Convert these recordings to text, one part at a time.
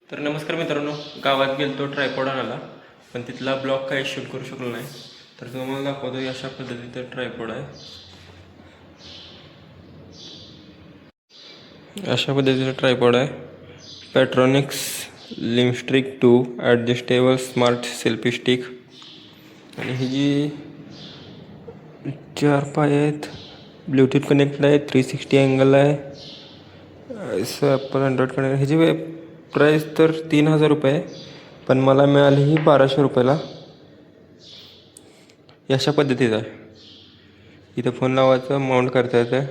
तर नमस्कार मित्रांनो, गावात गेलतो ट्रायपॉड आणायला, पण तिथला ब्लॉक काही शूट करू शकलो नाही. तर तुम्हाला दाखवतो. अशा पद्धतीचं ट्रायपॉड आहे. अशा पद्धतीचं ट्रायपॉड आहे. पॅट्रॉनिक्स लिमस्ट्रिक 2 ॲडजस्टेबल स्मार्ट सेल्फी स्टिक. आणि ही जी 4 पाय आहेत, ब्ल्यूटूथ कनेक्टेड आहे, 360 अँगल आहे, ॲपल अँड्रॉइड कनेक्ट. ह्याची प्राईस तर 3000 रुपये आहे, पण मला मिळाली ही 1200 रुपयाला. अशा पद्धतीचं आहे. इथं फोन लावायचं, माउंट करता येतं.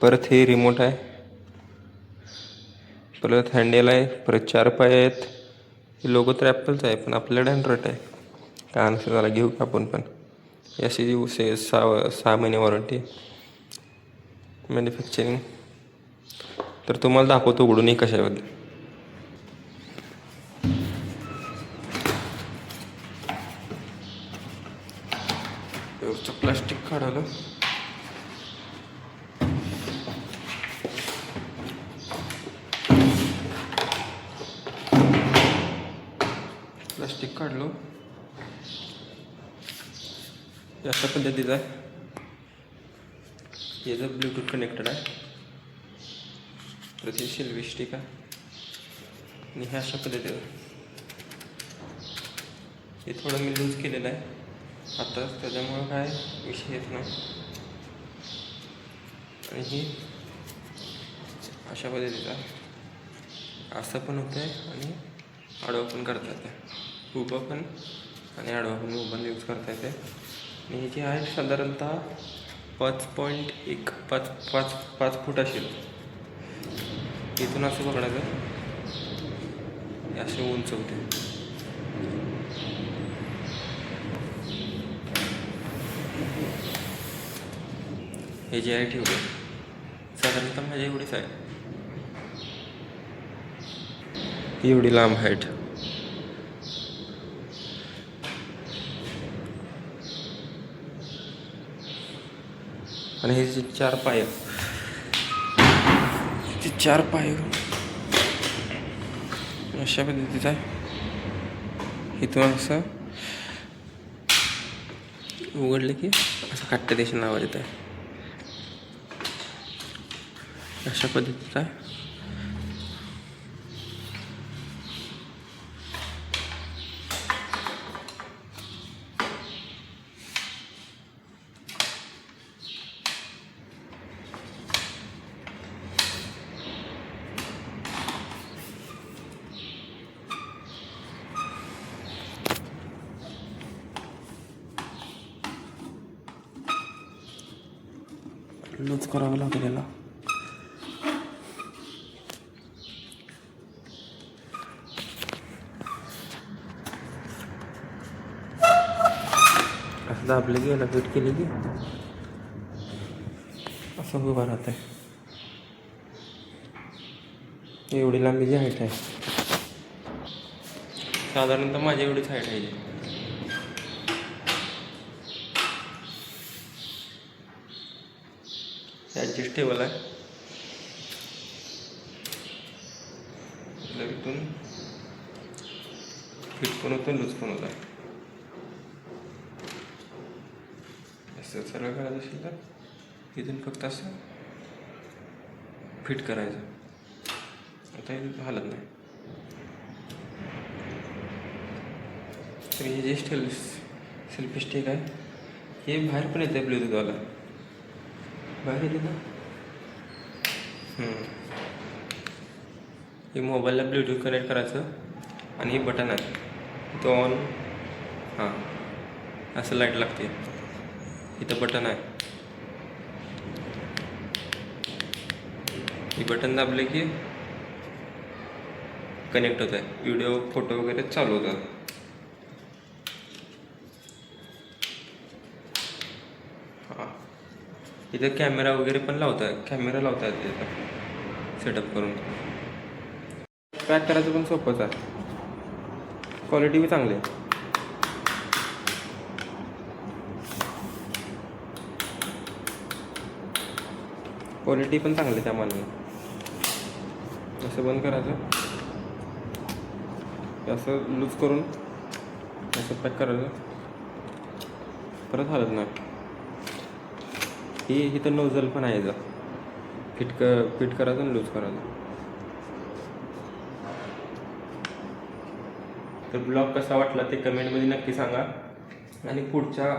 परत हे रिमोट आहे, परत हँडल आहे, परत 4 पाय आहेत. हे लोगो तर ॲपलचं आहे, पण आपल्याकडे अँड्रॉइड आहे. काय नसेल त्याला घेऊ का आपण पण. याची जी 6 महिने वॉरंटी मॅन्युफॅक्चरिंग. तर तुम्हाला दाखवतो उघडून एक कशाबद्दल. प्लास्टिक काढायला प्लास्टिक काढलो. अशा पद्धतीचं आहे. याचं ब्ल्यूटूथ कनेक्टेड आहे. प्रति सेल्फी स्टिक आहे. आणि हे अशा पद्धतीचं हे थोडं मी लूज केलेलं आहे आताच, त्याच्यामुळं काय विषय येत नाही. आणि ही अशा पद्धतीचं आहे. असं पण होतं आहे आणि आडवं पण करता येते. उभं पण आणि आडवं पण मोबाईल यूज करता येते. आणि ह्याची हाईट साधारणतः 5 फूट असेल. इथून असं पकडायचं, असे उंच होते. हे जी आहे ठेवली साधारणतः माझ्या एवढीच आहे. एवढी लांब हाईट. आणि हे जे 4 पाय, ते 4 पाय अशा पद्धतीचं आहे. इथून असं उघडलं की असं काटतं देश आवाज येत आहे. अशा पद्धतीचं आहे. लूज करावं लागेल याला. असं दाबलं की याला फिट केली की असं उभं राहत आहे. एवढी लांबीची हाईट आहे. साधारणतः माझी एवढीच हाईट आहे. ॲडजस्टेबल आहे. इथून फिट पण होतं, लूज पण होतं. असं सरळ करायचं असेल तर इथून फक्त असं फिट करायचं. आता हे हालत नाही. तर हे जे सेल्फी स्टिक आहे, हे बाहेर पण येतं आहे. ब्लूटूथवाला बाहेर येते ना. हे मोबाईलला ब्लूटूथ कनेक्ट करायचं आणि हे बटन आहे तो ऑन. हां, असं लाईट लागते. इथं बटन आहे. हे बटन दाबले की कनेक्ट होत आहे. व्हिडिओ फोटो वगैरे चालू होतात. हां, इथं कॅमेरा वगैरे पण कॅमेरा लावता येते इथं सेटअप करून. पॅक करायचं पण सोपंच आहे. क्वालिटी बी चांगली आहे. क्वालिटी पण चांगली आहे त्या मानाने. असं बंद करायचं. असं लूज करून असं पॅक करायचं, परत हलत नाही. ही इथं नोझल पण आहे याचा, फिट करायचं आणि लूज करायचं. तर ब्लॉग कसा वाटला ते कमेंटमध्ये नक्की सांगा, आणि पुढच्या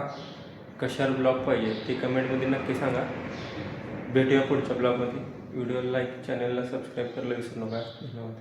कशावर ब्लॉग पाहिजे ते कमेंटमध्ये नक्की सांगा. भेटूया पुढच्या ब्लॉगमध्ये. व्हिडिओला लाईक, चॅनलला सबस्क्राईब करायला विसरू नका. धन्यवाद.